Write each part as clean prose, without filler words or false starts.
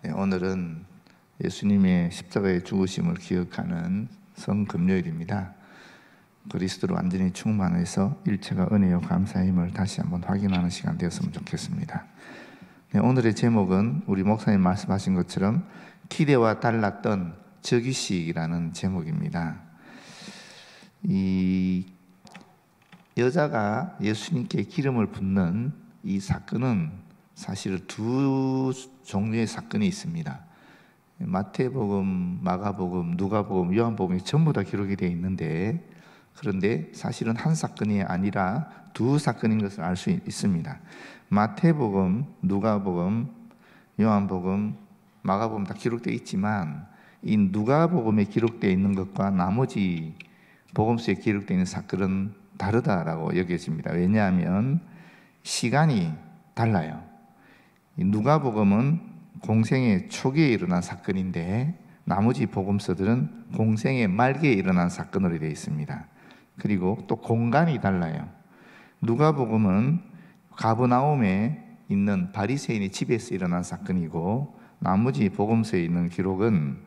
네, 오늘은 예수님의 십자가의 죽으심을 기억하는 성금요일입니다. 그리스도로 완전히 충만해서 일체가 은혜요 감사임을 다시 한번 확인하는 시간 되었으면 좋겠습니다. 네, 오늘의 제목은 우리 목사님 말씀하신 것처럼 기대와 달랐던 즉위식이라는 제목입니다. 이 여자가 예수님께 기름을 붓는 이 사건은 사실 두 종류의 사건이 있습니다. 마태복음, 마가복음, 누가복음, 요한복음이 전부 다 기록이 되어 있는데, 그런데 사실은 한 사건이 아니라 두 사건인 것을 알 수 있습니다. 마태복음, 누가복음, 요한복음, 마가복음 다 기록되어 있지만 이 누가복음에 기록되어 있는 것과 나머지 복음서에 기록되어 있는 사건은 다르다라고 여겨집니다. 왜냐하면 시간이 달라요. 누가복음은 공생의 초기에 일어난 사건인데 나머지 복음서들은 공생의 말기에 일어난 사건으로 되어 있습니다. 그리고 또 공간이 달라요. 누가복음은 가버나움에 있는 바리새인의 집에서 일어난 사건이고, 나머지 복음서에 있는 기록은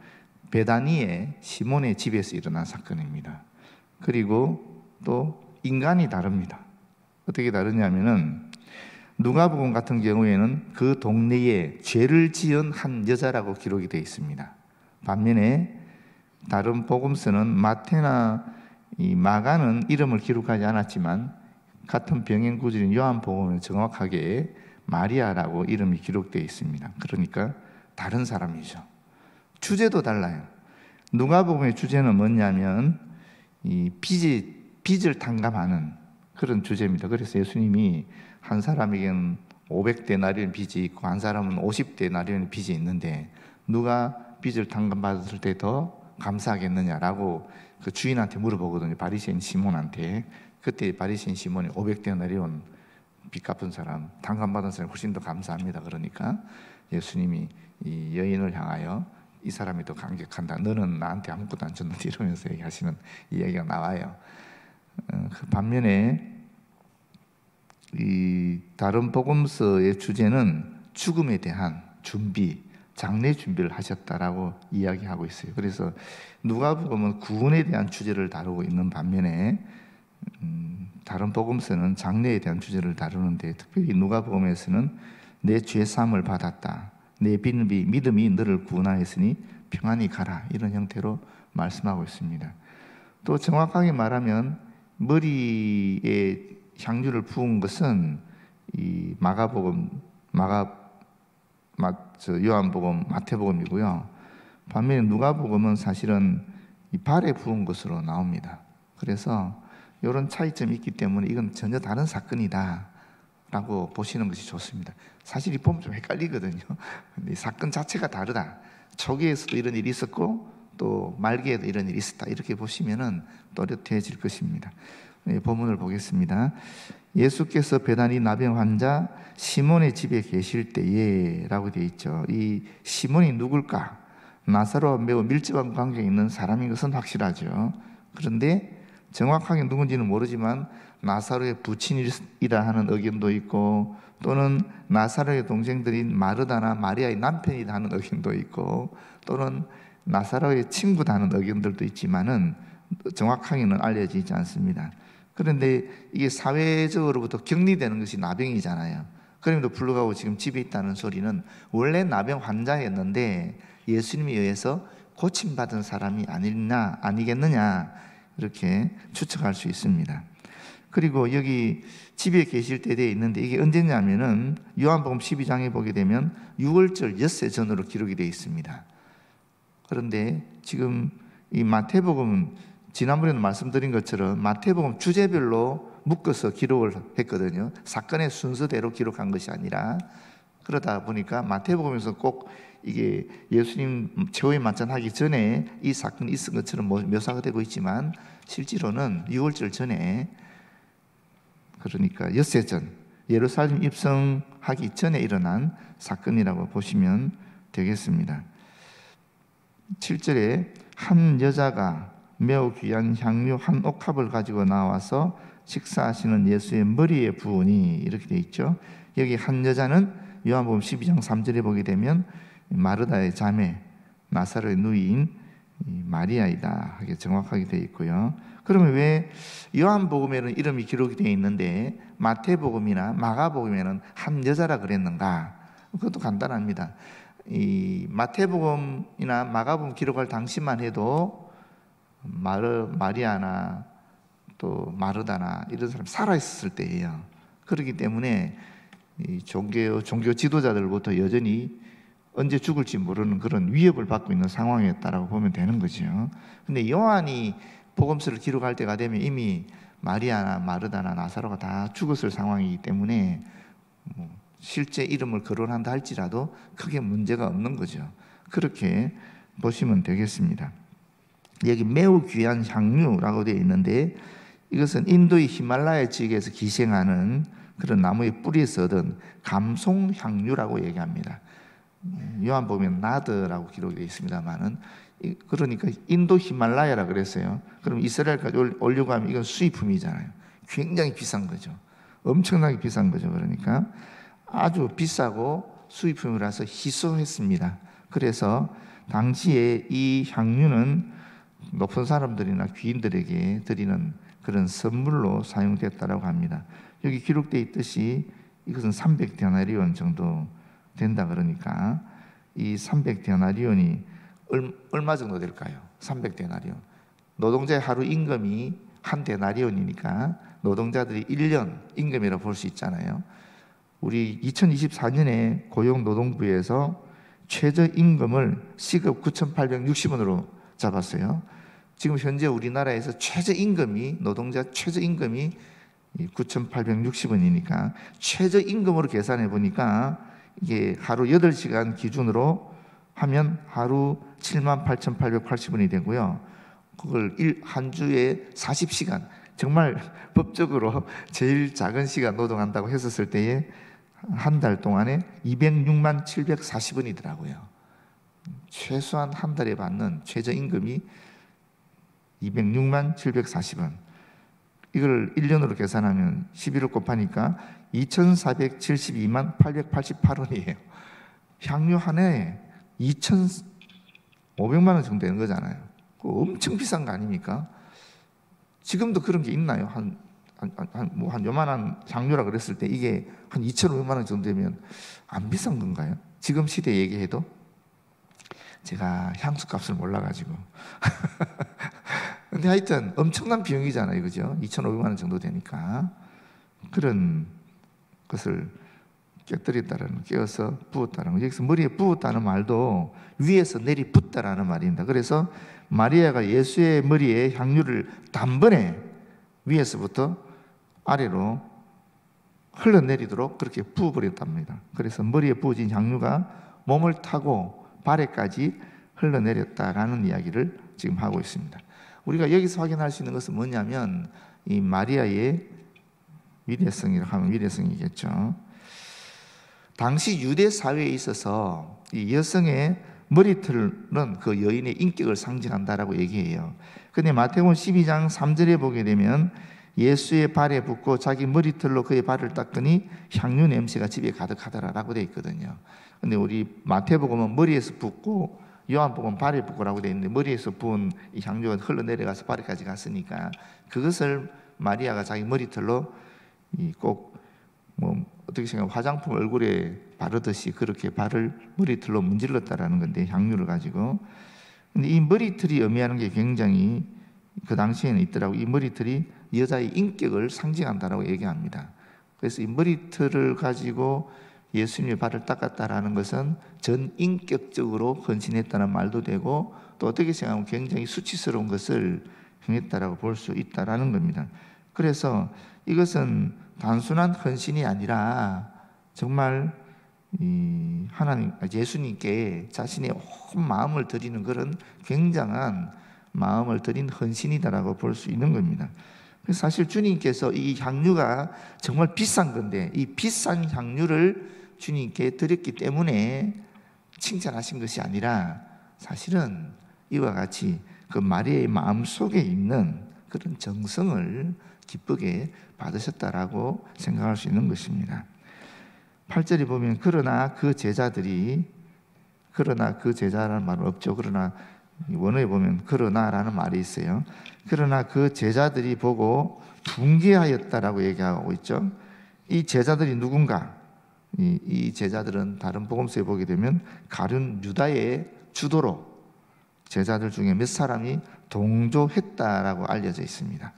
베다니의 시몬의 집에서 일어난 사건입니다. 그리고 또 인간이 다릅니다. 어떻게 다르냐면은 누가복음 같은 경우에는 그 동네에 죄를 지은 한 여자라고 기록이 되어 있습니다. 반면에 다른 복음서는 마태나 이 마가는 이름을 기록하지 않았지만 같은 병행 구절인 요한복음은 정확하게 마리아라고 이름이 기록되어 있습니다. 그러니까 다른 사람이죠. 주제도 달라요. 누가복음의 주제는 뭐냐면 이 빚을 탕감하는 그런 주제입니다. 그래서 예수님이 한 사람에게는 500데나리온 빚이 있고 한 사람은 50데나리온 빚이 있는데 누가 빚을 탕감받았을 때 더 감사하겠느냐라고 그 주인한테 물어보거든요. 바리새인 시몬한테. 그때 바리새인 시몬이 500데나리온 빚 갚은 사람, 탕감받은 사람이 훨씬 더 감사합니다. 그러니까 예수님이 이 여인을 향하여 이 사람이 더 감격한다. 너는 나한테 아무것도 안 줬는데 이러면서 얘기하시는 이야기가 나와요. 그 반면에 이 다른 복음서의 주제는 죽음에 대한 준비, 장례 준비를 하셨다라고 이야기하고 있어요. 그래서 누가복음은 구원에 대한 주제를 다루고 있는 반면에 다른 복음서는 장례에 대한 주제를 다루는데, 특별히 누가복음에서는 내 죄 사함을 받았다, 내 믿음이 너를 구원하였으니 평안히 가라, 이런 형태로 말씀하고 있습니다. 또 정확하게 말하면 머리에 향유를 부은 것은 이 마가복음, 요한복음, 마태복음이고요. 반면에 누가복음은 사실은 이 발에 부은 것으로 나옵니다. 그래서 이런 차이점이 있기 때문에 이건 전혀 다른 사건이다 라고 보시는 것이 좋습니다. 사실 이 보면 좀 헷갈리거든요. 근데 사건 자체가 다르다. 초기에서도 이런 일이 있었고 또 말기에도 이런 일이 있었다, 이렇게 보시면은 또렷해질 것입니다. 본문을 보겠습니다. 예수께서 베다니 나병 환자 시몬의 집에 계실 때에 라고 되어 있죠. 이 시몬이 누굴까? 나사로와 매우 밀접한 관계에 있는 사람인 것은 확실하죠. 그런데 정확하게 누군지는 모르지만 나사로의 부친이라 하는 의견도 있고, 또는 나사로의 동생들인 마르다나 마리아의 남편이다 하는 의견도 있고, 또는 나사로의 친구다 하는 의견들도 있지만은 정확하게는 알려지지 않습니다. 그런데 이게 사회적으로부터 격리되는 것이 나병이잖아요. 그럼에도 불구하고 지금 집에 있다는 소리는 원래 나병 환자였는데 예수님에 의해서 고침받은 사람이 아니겠느냐, 이렇게 추측할 수 있습니다. 그리고 여기 집에 계실 때 되어 있는데 이게 언제냐면은 요한복음 12장에 보게 되면 6월절 엿새 전으로 기록이 되어 있습니다. 그런데 지금 이 마태복음, 지난번에도 말씀드린 것처럼 마태복음 주제별로 묶어서 기록을 했거든요. 사건의 순서대로 기록한 것이 아니라. 그러다 보니까 마태복음에서 꼭 이게 예수님 최후의 만찬하기 전에 이 사건이 있은 것처럼 묘사가 되고 있지만 실제로는 6월절 전에, 그러니까 엿새 전, 예루살렘 입성하기 전에 일어난 사건이라고 보시면 되겠습니다. 7절에 한 여자가 매우 귀한 향유 한 옥합을 가지고 나와서 식사하시는 예수의 머리에 부으니, 이렇게 되어 있죠. 여기 한 여자는 요한복음 12장 3절에 보게 되면 마르다의 자매, 나사로의 누이인 마리아이다 하게 정확하게 되어 있고요. 그러면 왜 요한복음에는 이름이 기록이 되어 있는데 마태복음이나 마가복음에는 한 여자라 그랬는가? 그것도 간단합니다. 이 마태복음이나 마가복음 기록할 당시만 해도 마리아나 또 마르다나 이런 사람이 살아있었을 때예요. 그렇기 때문에 이 종교 지도자들부터 여전히 언제 죽을지 모르는 그런 위협을 받고 있는 상황이었다라고 보면 되는 거죠. 근데 요한이 복음서를 기록할 때가 되면 이미 마리아나 마르다나 나사로가 다 죽었을 상황이기 때문에 실제 이름을 거론한다 할지라도 크게 문제가 없는 거죠. 그렇게 보시면 되겠습니다. 여기 매우 귀한 향유라고 되어 있는데 이것은 인도의 히말라야 지역에서 기생하는 그런 나무의 뿌리에서 얻은 감송향유라고 얘기합니다. 요한복음에 나드라고 기록되어 있습니다만은 그러니까 인도 히말라야라 그랬어요. 그럼 이스라엘까지 오려고 하면 이건 수입품이잖아요. 굉장히 비싼 거죠. 엄청나게 비싼 거죠. 그러니까 아주 비싸고 수입품이라서 희소했습니다. 그래서 당시에 이 향유는 높은 사람들이나 귀인들에게 드리는 그런 선물로 사용됐다고 합니다. 여기 기록되어 있듯이 이것은 300데나리온 정도 된다 그러니까 이 300데나리온이 얼마 정도 될까요? 300데나리온. 노동자의 하루 임금이 한 데나리온이니까 노동자들이 1년 임금이라고 볼 수 있잖아요. 우리 2024년에 고용노동부에서 최저임금을 시급 9,860원으로 잡았어요. 지금 현재 우리나라에서 최저임금이 노동자 최저임금이 9,860원이니까 최저임금으로 계산해 보니까 이게 하루 8시간 기준으로 하면 하루 78,880원이 되고요. 그걸 한 주에 40시간 정말 법적으로 제일 작은 시간 노동한다고 했었을 때에 한 달 동안에 206만 740원이더라고요. 최소한 한 달에 받는 최저임금이 206만 740원. 이걸 1년으로 계산하면 11을 곱하니까 2,472만 888원이에요. 향유 한 해에 2,500만 원 정도 되는 거잖아요. 엄청 비싼 거 아닙니까? 지금도 그런 게 있나요? 한 요만한 향유라 그랬을 때 이게 한 2,500만 원 정도 되면 안 비싼 건가요? 지금 시대 얘기해도? 제가 향수 값을 몰라가지고. 근데 하여튼 엄청난 비용이잖아요. 그죠? 2,500만 원 정도 되니까. 그런 것을 깨뜨렸다라는, 깨어서 부었다는 거. 여기서 머리에 부었다는 말도 위에서 내리 붓다라는 말입니다. 그래서 마리아가 예수의 머리에 향유를 단번에 위에서부터 아래로 흘러내리도록 그렇게 부어버렸답니다. 그래서 머리에 부어진 향유가 몸을 타고 발에까지 흘러내렸다라는 이야기를 지금 하고 있습니다. 우리가 여기서 확인할 수 있는 것은 뭐냐면 이 마리아의 위대성이라고 하면 위대성이겠죠. 당시 유대 사회에 있어서 이 여성의 머리털은 그 여인의 인격을 상징한다라고 얘기해요. 근데 마태복음 12장 3절에 보게 되면 예수의 발에 붓고 자기 머리털로 그의 발을 닦으니 향유 냄새가 집에 가득하더라라고 되어 있거든요. 근데 우리 마태복음은 머리에서 붓고 요한복음은 발에 붓고라고 되어 있는데 머리에서 부은 이 향유가 흘러내려가서 발에까지 갔으니까 그것을 마리아가 자기 머리털로 꼭 어떻게 생각하면 화장품 얼굴에 바르듯이 그렇게 발을 머리털로 문질렀다라는 건데 향유를 가지고. 근데 이 머리털이 의미하는 게 굉장히 그 당시에는 있더라고. 이 머리털이 여자의 인격을 상징한다라고 얘기합니다. 그래서 이 머리털을 가지고 예수님의 발을 닦았다라는 것은 전 인격적으로 헌신했다는 말도 되고 또 어떻게 생각하면 굉장히 수치스러운 것을 행했다라고 볼 수 있다라는 겁니다. 그래서 이것은 단순한 헌신이 아니라 정말 이 하나님 예수님께 자신의 온 마음을 드리는 그런 굉장한 마음을 드린 헌신이다라고 볼 수 있는 겁니다. 그래서 사실 주님께서 이 향유가 정말 비싼 건데 이 비싼 향유를 주님께 드렸기 때문에 칭찬하신 것이 아니라 사실은 이와 같이 그 마리아의 마음 속에 있는 그런 정성을 기쁘게 받으셨다라고 생각할 수 있는 것입니다. 8절에 보면 그러나 그 제자들이 그러나 그 제자라는 말은 없죠. 그러나 원어에 보면 그러나라는 말이 있어요. 그러나 그 제자들이 보고 분개하였다라고 얘기하고 있죠. 이 제자들이 누군가? 이 제자들은 다른 복음서에 보게 되면 가룟 유다의 주도로 제자들 중에 몇 사람이 동조했다라고 알려져 있습니다.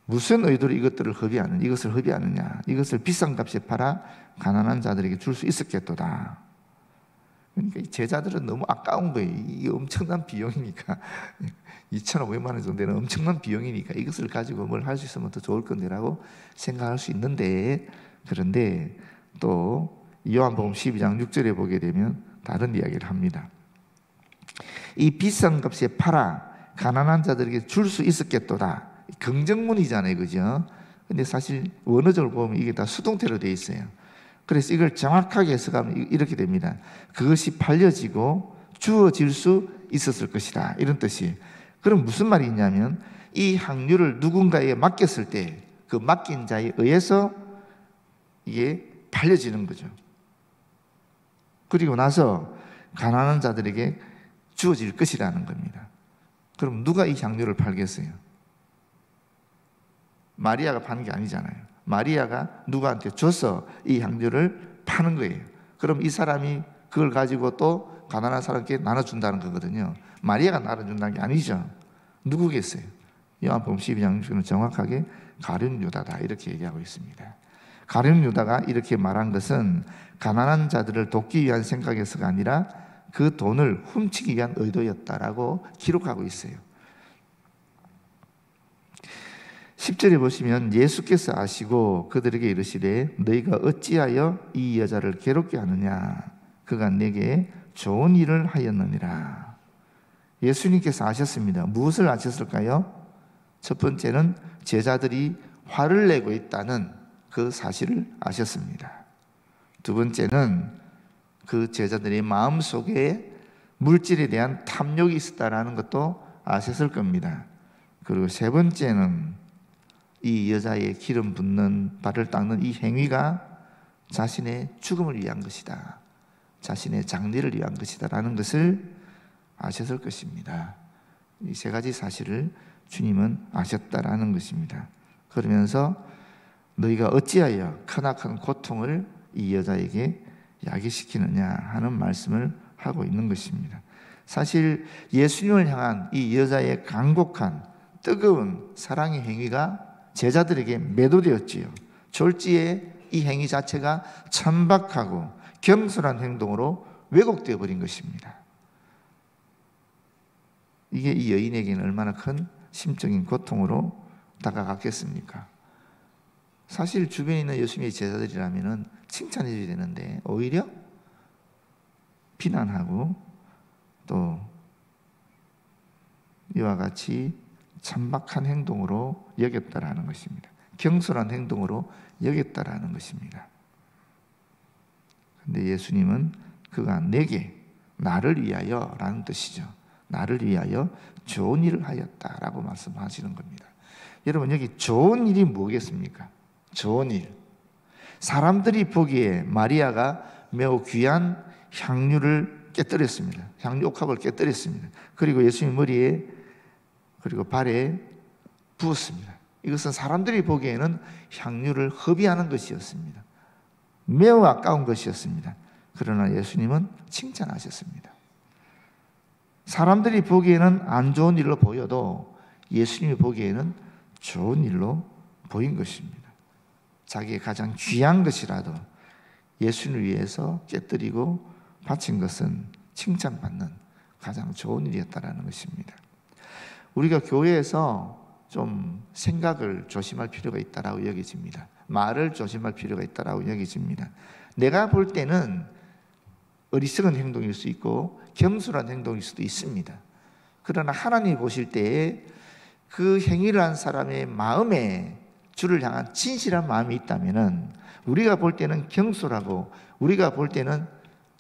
무슨 의도로 이것을 허비하느냐? 이것을 비싼 값에 팔아 가난한 자들에게 줄 수 있었겠도다. 그러니까 이 제자들은 너무 아까운 거예요. 이게 엄청난 비용이니까 2,500만 원 정도 되는 엄청난 비용이니까 이것을 가지고 뭘 할 수 있으면 더 좋을 건데라고 생각할 수 있는데, 그런데 또 요한복음 12장 6절에 보게 되면 다른 이야기를 합니다. 이 비싼 값에 팔아 가난한 자들에게 줄 수 있었겠도다. 긍정문이잖아요, 그죠? 근데 사실 원어적으로 보면 이게 다 수동태로 되어 있어요. 그래서 이걸 정확하게 해석하면 이렇게 됩니다. 그것이 팔려지고 주어질 수 있었을 것이다, 이런 뜻이. 그럼 무슨 말이 있냐면 이 향유를 누군가에게 맡겼을 때 그 맡긴 자에 의해서 이게 팔려지는 거죠. 그리고 나서 가난한 자들에게 주어질 것이라는 겁니다. 그럼 누가 이 향유를 팔겠어요? 마리아가 파는 게 아니잖아요. 마리아가 누구한테 줘서 이 향유를 파는 거예요. 그럼 이 사람이 그걸 가지고 또 가난한 사람께 나눠준다는 거거든요. 마리아가 나눠준다는 게 아니죠. 누구겠어요? 요한복음 12장 6절은 정확하게 가룟 유다다, 이렇게 얘기하고 있습니다. 가룟 유다가 이렇게 말한 것은 가난한 자들을 돕기 위한 생각에서가 아니라 그 돈을 훔치기 위한 의도였다라고 기록하고 있어요. 10절에 보시면 예수께서 아시고 그들에게 이르시되 너희가 어찌하여 이 여자를 괴롭게 하느냐? 그가 내게 좋은 일을 하였느니라. 예수님께서 아셨습니다. 무엇을 아셨을까요? 첫 번째는 제자들이 화를 내고 있다는 그 사실을 아셨습니다. 두 번째는 그 제자들의 마음속에 물질에 대한 탐욕이 있었다는 것도 아셨을 겁니다. 그리고 세 번째는 이 여자의 기름 붓는 발을 닦는 이 행위가 자신의 죽음을 위한 것이다, 자신의 장례를 위한 것이다 라는 것을 아셨을 것입니다. 이 세 가지 사실을 주님은 아셨다라는 것입니다. 그러면서 너희가 어찌하여 크나큰 고통을 이 여자에게 야기시키느냐 하는 말씀을 하고 있는 것입니다. 사실 예수님을 향한 이 여자의 간곡한 뜨거운 사랑의 행위가 제자들에게 매도되었지요. 졸지에 이 행위 자체가 천박하고 겸손한 행동으로 왜곡되어 버린 것입니다. 이게 이 여인에게는 얼마나 큰 심적인 고통으로 다가갔겠습니까? 사실 주변에 있는 예수님의 제자들이라면 칭찬해 줘야 되는데 오히려 비난하고 또 이와 같이 천박한 행동으로 여겼다라는 것입니다. 경솔한 행동으로 여겼다라는 것입니다. 그런데 예수님은 그가 내게, 나를 위하여 라는 뜻이죠. 나를 위하여 좋은 일을 하였다라고 말씀하시는 겁니다. 여러분, 여기 좋은 일이 뭐겠습니까? 좋은 일. 사람들이 보기에 마리아가 매우 귀한 향유를 깨뜨렸습니다. 향유 옥합을 깨뜨렸습니다. 그리고 예수님 머리에 그리고 발에 부었습니다. 이것은 사람들이 보기에는 향유를 허비하는 것이었습니다. 매우 아까운 것이었습니다. 그러나 예수님은 칭찬하셨습니다. 사람들이 보기에는 안 좋은 일로 보여도 예수님이 보기에는 좋은 일로 보인 것입니다. 자기의 가장 귀한 것이라도 예수님을 위해서 깨뜨리고 바친 것은 칭찬받는 가장 좋은 일이었다는 것입니다. 우리가 교회에서 좀 생각을 조심할 필요가 있다고 여겨집니다. 말을 조심할 필요가 있다고 여겨집니다. 내가 볼 때는 어리석은 행동일 수 있고 겸손한 행동일 수도 있습니다. 그러나 하나님이 보실 때에 그 행위를 한 사람의 마음에 주를 향한 진실한 마음이 있다면 우리가 볼 때는 경솔하고 우리가 볼 때는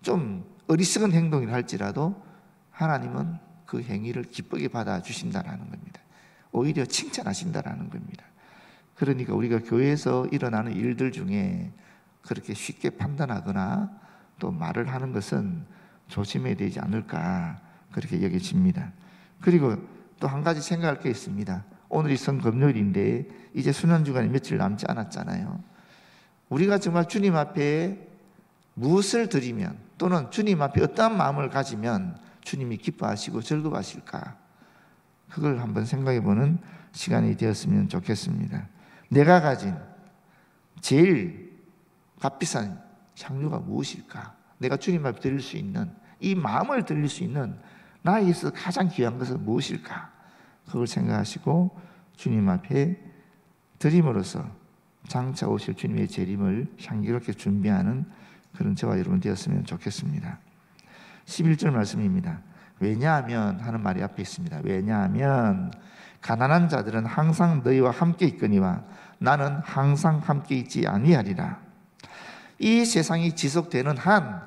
좀 어리석은 행동을 할지라도 하나님은 그 행위를 기쁘게 받아주신다는 겁니다. 오히려 칭찬하신다는 겁니다. 그러니까 우리가 교회에서 일어나는 일들 중에 그렇게 쉽게 판단하거나 또 말을 하는 것은 조심해야 되지 않을까 그렇게 여겨집니다. 그리고 또 한 가지 생각할 게 있습니다. 오늘이 성금요일인데 이제 수년주간이 며칠 남지 않았잖아요. 우리가 정말 주님 앞에 무엇을 드리면 또는 주님 앞에 어떠한 마음을 가지면 주님이 기뻐하시고 즐거워하실까? 그걸 한번 생각해보는 시간이 되었으면 좋겠습니다. 내가 가진 제일 값비싼 향유가 무엇일까? 내가 주님 앞에 드릴 수 있는, 이 마음을 드릴 수 있는 나에게 있어서 가장 귀한 것은 무엇일까? 그걸 생각하시고 주님 앞에 드림으로써 장차 오실 주님의 재림을 향기롭게 준비하는 그런 저와 여러분 되었으면 좋겠습니다. 11절 말씀입니다. 왜냐하면 하는 말이 앞에 있습니다. 왜냐하면 가난한 자들은 항상 너희와 함께 있거니와 나는 항상 함께 있지 아니하리라. 이 세상이 지속되는 한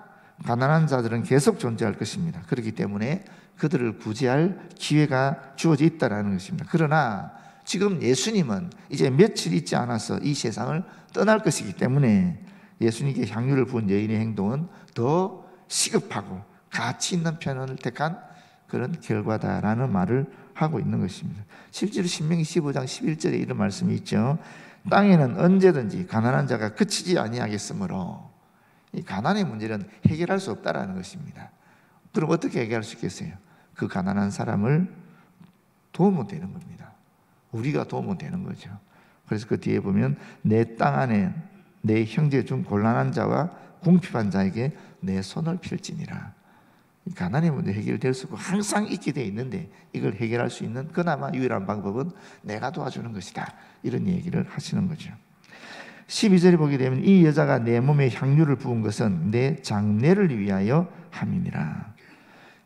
가난한 자들은 계속 존재할 것입니다. 그렇기 때문에 그들을 구제할 기회가 주어져 있다는 것입니다. 그러나 지금 예수님은 이제 며칠 있지 않아서 이 세상을 떠날 것이기 때문에 예수님께 향유를 부은 여인의 행동은 더 시급하고 가치 있는 편을 택한 그런 결과다라는 말을 하고 있는 것입니다. 실제로 신명기 15장 11절에 이런 말씀이 있죠. 땅에는 언제든지 가난한 자가 그치지 아니하겠으므로 이 가난의 문제는 해결할 수 없다라는 것입니다. 그럼 어떻게 해결할 수 있겠어요? 그 가난한 사람을 도우면 되는 겁니다. 우리가 도우면 되는 거죠. 그래서 그 뒤에 보면 내 땅 안에 내 형제 중 곤란한 자와 궁핍한 자에게 내 손을 펼지니라. 가난의 문제 해결될 수 없고 항상 있게 되어 있는데 이걸 해결할 수 있는 그나마 유일한 방법은 내가 도와주는 것이다. 이런 얘기를 하시는 거죠. 12절에 보게 되면 이 여자가 내 몸에 향유를 부은 것은 내 장례를 위하여 함이니라.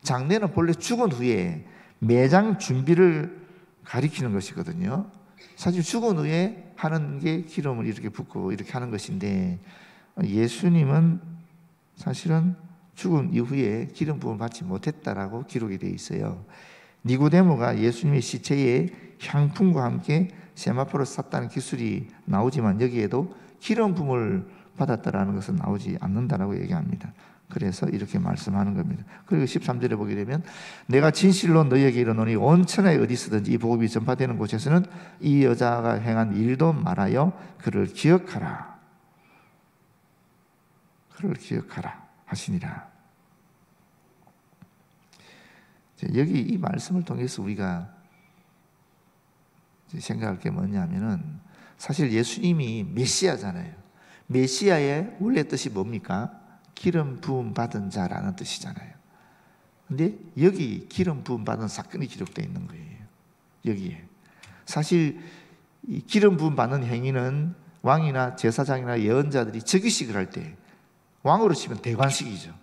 장례는 본래 죽은 후에 매장 준비를 가리키는 것이거든요. 사실 죽은 후에 하는 게 기름을 이렇게 붓고 이렇게 하는 것인데 예수님은 사실은 죽은 이후에 기름 부음을 받지 못했다라고 기록이 되어 있어요. 니고데모가 예수님의 시체에 향품과 함께 세마포를 쌌다는 기술이 나오지만 여기에도 기름 부음을 받았다라는 것은 나오지 않는다라고 얘기합니다. 그래서 이렇게 말씀하는 겁니다. 그리고 13절에 보게 되면 내가 진실로 너희에게 이르노니 온 천하에 어디서든지 이 복음이 전파되는 곳에서는 이 여자가 행한 일도 말하여 그를 기억하라. 그를 기억하라 하시니라. 여기 이 말씀을 통해서 우리가 생각할 게 뭐냐면은 사실 예수님이 메시아잖아요. 메시아의 원래 뜻이 뭡니까? 기름 부음 받은 자라는 뜻이잖아요. 근데 여기 기름 부음 받은 사건이 기록되어 있는 거예요. 여기에. 사실 이 기름 부음 받는 행위는 왕이나 제사장이나 예언자들이 즉위식을 할 때 왕으로 치면 대관식이죠.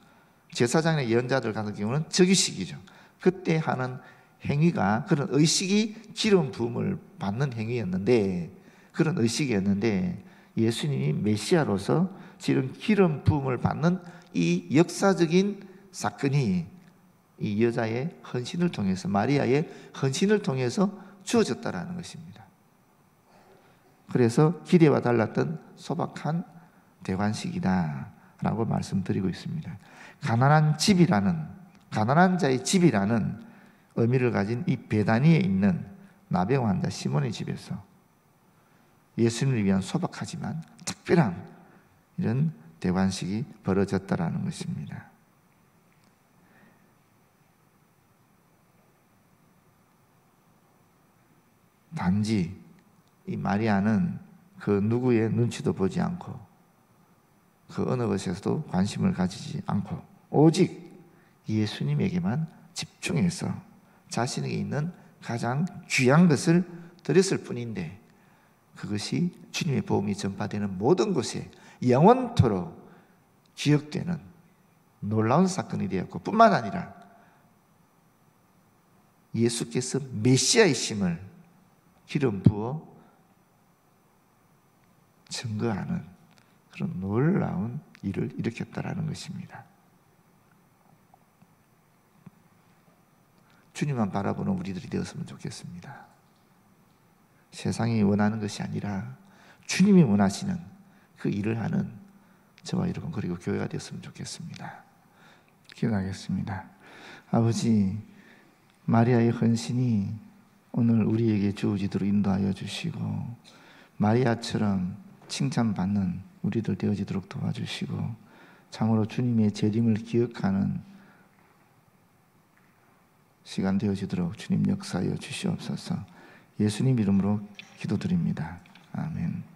제사장이나 예언자들 같은 경우는 즉위식이죠. 그때 하는 행위가 그런 의식이 기름 부음을 받는 행위였는데 그런 의식이었는데 예수님이 메시아로서 지금 기름 부음을 받는 이 역사적인 사건이 이 여자의 헌신을 통해서 마리아의 헌신을 통해서 주어졌다라는 것입니다. 그래서 기대와 달랐던 소박한 대관식이다라고 말씀드리고 있습니다. 가난한 자의 집이라는 의미를 가진 이 베다니에 있는 나병 환자 시몬의 집에서 예수님을 위한 소박하지만 특별한 이런 대관식이 벌어졌다라는 것입니다. 단지 이 마리아는 그 누구의 눈치도 보지 않고 그 어느 것에서도 관심을 가지지 않고 오직 예수님에게만 집중해서 자신에게 있는 가장 귀한 것을 드렸을 뿐인데 그것이 주님의 복음이 전파되는 모든 곳에 영원토록 기억되는 놀라운 사건이 되었고 뿐만 아니라 예수께서 메시아이심을 기름 부어 증거하는 그런 놀라운 일을 일으켰다라는 것입니다. 주님만 바라보는 우리들이 되었으면 좋겠습니다. 세상이 원하는 것이 아니라 주님이 원하시는 그 일을 하는 저와 여러분 그리고 교회가 되었으면 좋겠습니다. 기도하겠습니다. 아버지, 마리아의 헌신이 오늘 우리에게 주어지도록 인도하여 주시고 마리아처럼 칭찬받는 우리들 되어지도록 도와주시고 참으로 주님의 재림을 기억하는 시간 되어지도록 주님 역사하여 주시옵소서. 예수님 이름으로 기도드립니다. 아멘.